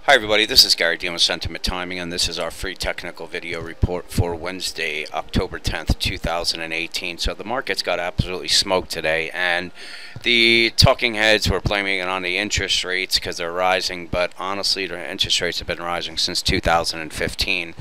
Hi everybody, this is Gary dealing with Sentiment Timing, and this is our free technical video report for Wednesday, October 10th, 2018. So the markets got absolutely smoked today, and the talking heads were blaming it on the interest rates because they're rising, but honestly the interest rates have been rising since 2015.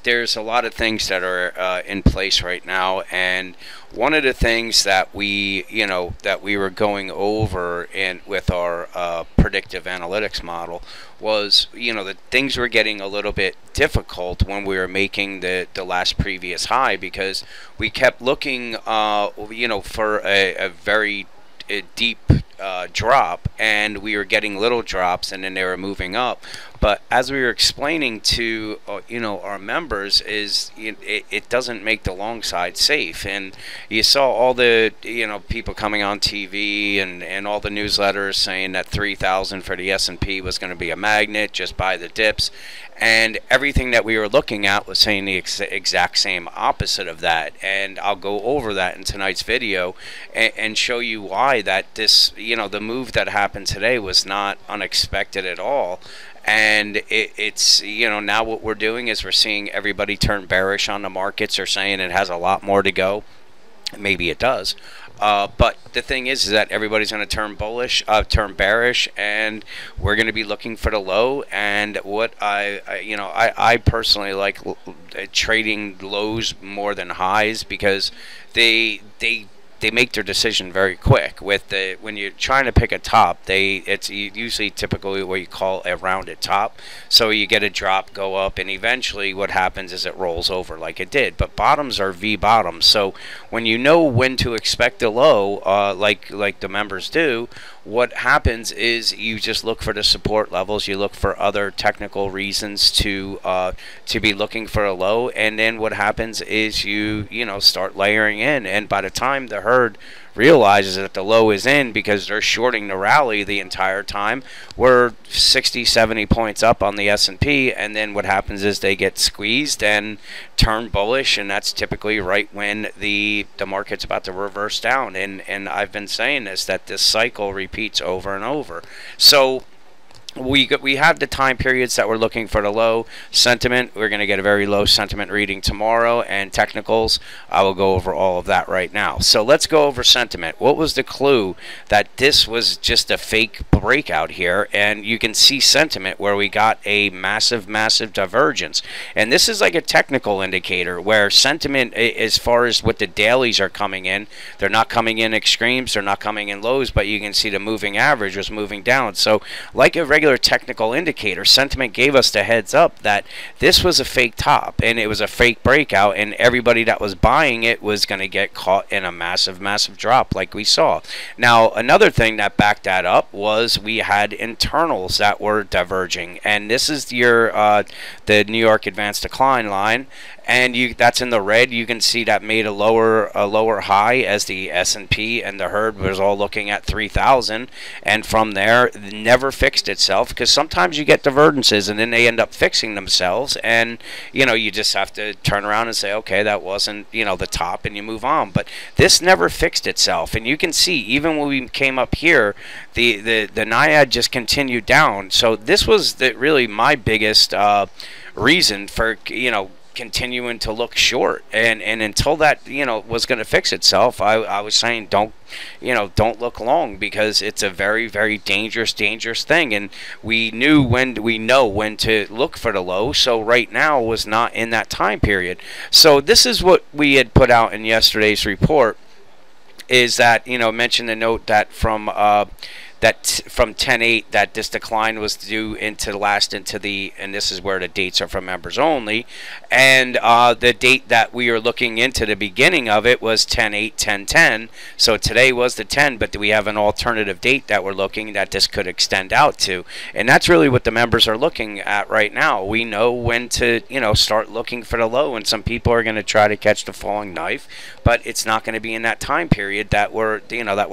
There's a lot of things that are in place right now, and one of the things that we were going over with our predictive analytics model was, that things were getting a little bit difficult when we were making the last previous high, because we kept looking, for a very deep drop, and we were getting little drops, and then they were moving up. But as we were explaining to our members, it doesn't make the long side safe. And you saw all the people coming on TV and all the newsletters saying that 3,000 for the S&P was going to be a magnet, just buy the dips, and everything that we were looking at was saying the exact same opposite of that. And I'll go over that in tonight's video and show you why that the move that happened today was not unexpected at all. And it's now what we're doing is we're seeing everybody turn bearish on the markets. They're saying it has a lot more to go. Maybe it does. But the thing is that everybody's going to turn bearish, and we're going to be looking for the low. And what I personally like trading lows more than highs, because they make their decision very quick. When you're trying to pick a top, it's usually typically what you call a rounded top. So you get a drop, go up, and eventually what happens is it rolls over like it did. But bottoms are V bottoms. So when you know when to expect a low, like the members do, what happens is you just look for the support levels. You look for other technical reasons to be looking for a low, and then what happens is you start layering in. And by the time the herd realizes that the low is in, because they're shorting the rally the entire time, we're 60-70 points up on the S&P, and then what happens is they get squeezed and turn bullish, and that's typically right when the market's about to reverse down. And I've been saying that this cycle repeats over and over. So we have the time periods that we're looking for the low sentiment. We're going to get a very low sentiment reading tomorrow, and technicals, I will go over all of that right now. So let's go over sentiment. What was the clue that this was just a fake breakout here? And you can see sentiment where we got a massive divergence, and this is like a technical indicator where sentiment, as far as what the dailies are coming in, they're not coming in extremes, they're not coming in lows, but you can see the moving average was moving down. So like a regular technical indicator, sentiment gave us the heads up that this was a fake top and it was a fake breakout, and everybody that was buying it was going to get caught in a massive drop like we saw. Now another thing that backed that up was we had internals that were diverging, and this is your the New York advanced decline line, and that's in the red. You can see that made a lower high as the S&P and the herd was all looking at 3,000, and from there never fixed itself, because sometimes you get divergences and then they end up fixing themselves, and you just have to turn around and say, okay, that wasn't the top, and you move on. But this never fixed itself, and you can see even when we came up here, the NIAD just continued down. So this was really my biggest reason for continuing to look short, and until that was going to fix itself, I was saying don't look long, because it's a very dangerous thing. And we know when to look for the low. So right now was not in that time period. So this is what we had put out in yesterday's report, is that mentioned the note that from 10/8 that this decline was due and this is where the dates are for members only, and the date that we were looking into the beginning of it was 10/8 10/10. So today was the 10, but we have an alternative date that we're looking that this could extend out to, and that's really what the members are looking at right now. We know when to start looking for the low, and some people are going to try to catch the falling knife, but it's not going to be in that time period that we're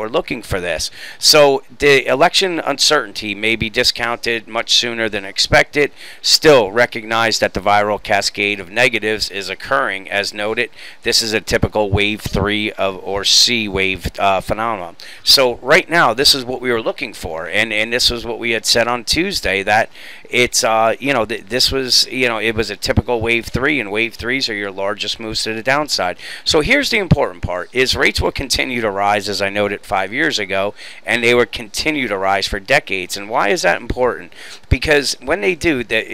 looking for this. So the election uncertainty may be discounted much sooner than expected, still recognize that the viral cascade of negatives is occurring. As noted, this is a typical wave 3 or C wave phenomenon. So right now, this is what we were looking for, and this was what we had said on Tuesday, that it's this was, it was a typical wave 3, and wave 3s are your largest moves to the downside. So here's the important part: is rates will continue to rise, as I noted 5 years ago, and they will continue to rise for decades. And why is that important? Because when they do that,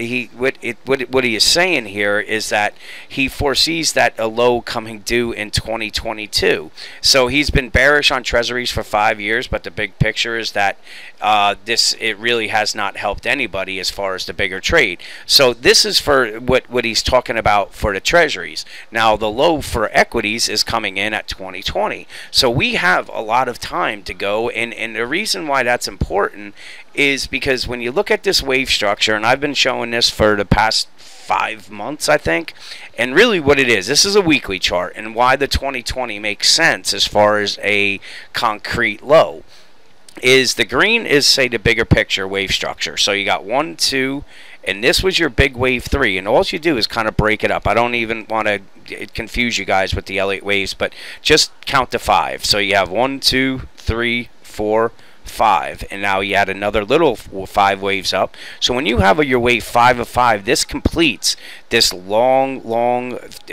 what he is saying here is that he foresees that a low coming due in 2022. So he's been bearish on treasuries for 5 years, but the big picture is that it really has not helped anybody as far as the bigger trade. So this is for what he's talking about for the treasuries. Now the low for equities is coming in at 2020. So we have a lot of time to go, and the reason why that's important is because when you look at this wave structure, and I've been showing this for the past 5 months, I think, and really what it is, this is a weekly chart, and why the 2020 makes sense as far as a concrete low is the green is, say, the bigger picture wave structure. So you got 1, 2, and this was your big wave 3, and all you do is kind of break it up. I don't even want to confuse you guys with the Elliott waves, but just count to 5. So you have 1, 2, 3, 4, 5, and now you add another little 5 waves up. So when you have your wave 5 of 5, this completes this long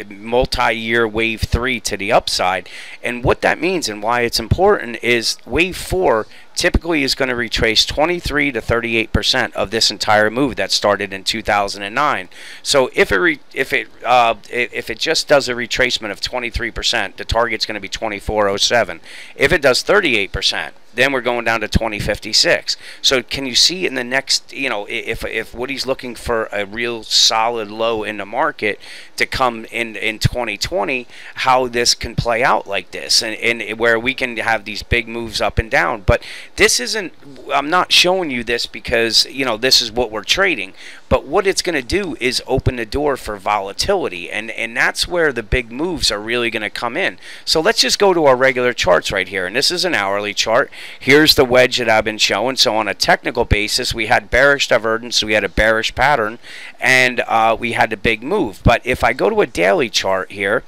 multi-year wave 3 to the upside. And what that means and why it's important is wave 4 typically is going to retrace 23 to 38% of this entire move that started in 2009. So if it just does a retracement of 23%, the target's going to be 2407. If it does 38%, then we're going down to 2056. So can you see in the next, if Woody's looking for a real solid low in the market to come in 2020, how this can play out like this, and where we can have these big moves up and down. But this isn't, I'm not showing you this because, this is what we're trading. But what it's going to do is open the door for volatility, and that's where the big moves are really going to come in. So let's just go to our regular charts right here, and this is an hourly chart. Here's the wedge that I've been showing. So on a technical basis, we had bearish divergence, we had a bearish pattern, and we had a big move. But if I go to a daily chart here,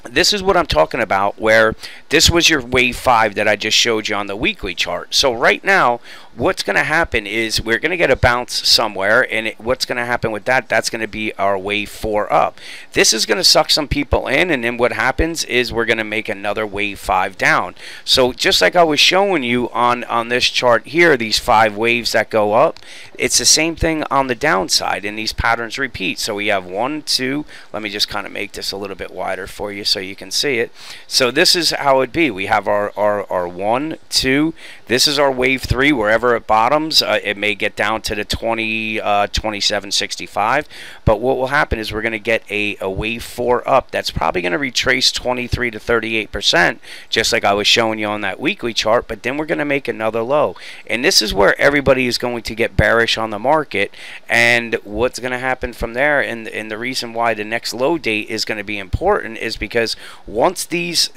this is what I'm talking about, where this was your wave 5 that I just showed you on the weekly chart. So right now, what's going to happen is we're going to get a bounce somewhere, and what's going to happen with that, that's going to be our wave 4 up. This is going to suck some people in, and then what happens is we're going to make another wave 5 down. So just like I was showing you on this chart here, these 5 waves that go up, it's the same thing on the downside, and these patterns repeat. So we have 1, 2, let me just kind of make this a little bit wider for you so you can see it. So this is how it'd be. We have our 1, 2, this is our wave 3. Wherever it bottoms, it may get down to the 2765, but what will happen is we're going to get a wave 4 up that's probably going to retrace 23 to 38%, just like I was showing you on that weekly chart. But then we're going to make another low, and this is where everybody is going to get bearish on the market. And what's going to happen from there, and the reason why the next low date is going to be important is because once this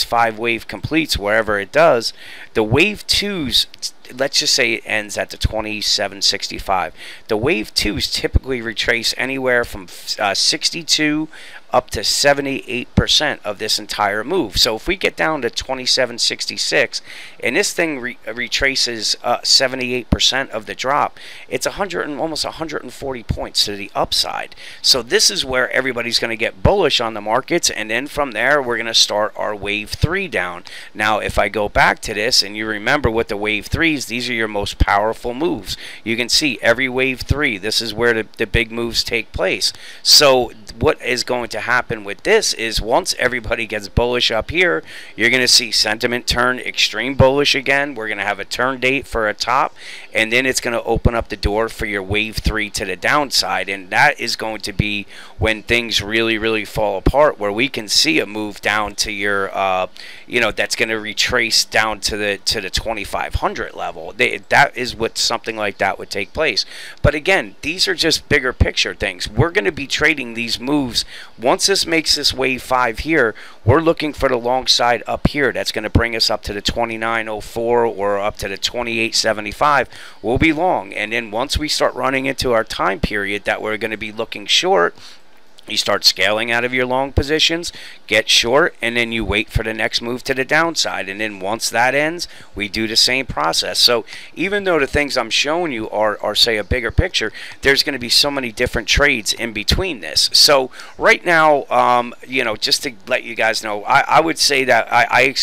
5 wave completes, wherever it does, the wave 2s, let's just say it ends at the 2765. The wave 2s typically retrace anywhere from 62 up to 78% of this entire move. So if we get down to 2766 and this thing retraces 78% of the drop, it's almost 140 points to the upside. So this is where everybody's going to get bullish on the markets, and then from there we're going to start our wave 3 down. Now if I go back to this and you remember what the wave 3s, these are your most powerful moves. You can see every wave 3, this is where the big moves take place. So what is going to happen with this is once everybody gets bullish up here, you're going to see sentiment turn extreme bullish again. We're going to have a turn date for a top, and then it's going to open up the door for your wave 3 to the downside, and that is going to be when things really fall apart, where we can see a move down to your that's going to retrace down to the 2500 level. level. That is what something like that would take place. But again, these are just bigger picture things. We're going to be trading these moves. Once this makes this wave 5 here, we're looking for the long side up here. That's going to bring us up to the 2904 or up to the 2875. We'll be long. And then once we start running into our time period that we're going to be looking short, you start scaling out of your long positions, get short, and then you wait for the next move to the downside. And then once that ends, we do the same process. So even though the things I'm showing you are say, a bigger picture, there's going to be so many different trades in between this. So right now, you know, just to let you guys know, I would say that I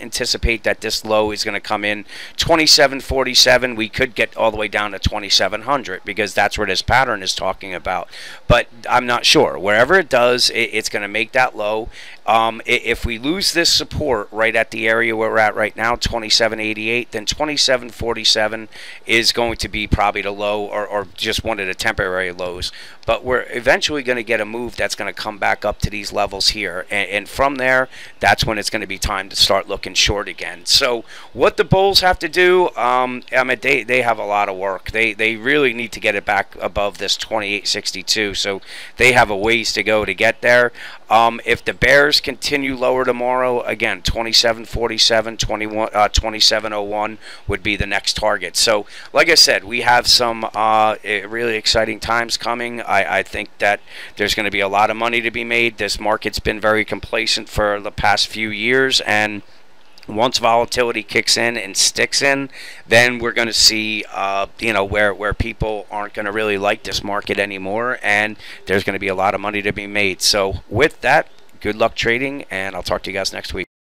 anticipate that this low is going to come in 27.47. We could get all the way down to 2700 because that's where this pattern is talking about. But I'm not sure. Wherever it does, it's going to make that low. If we lose this support right at the area where we're at right now, 27.88, then 27.47 is going to be probably the low, or just one of the temporary lows. But we're eventually going to get a move that's going to come back up to these levels here. And from there, that's when it's going to be time to start looking short again. So what the bulls have to do, I mean, they have a lot of work. They really need to get it back above this 28.62. So they have a ways to go to get there. If the bears continue lower tomorrow, again, 27.47, 27.01 would be the next target. So, like I said, we have some really exciting times coming. I think that there's going to be a lot of money to be made. This market's been very complacent for the past few years, and once volatility kicks in and sticks in, then we're going to see, you know, where people aren't going to really like this market anymore, and there's going to be a lot of money to be made. So with that, good luck trading, and I'll talk to you guys next week.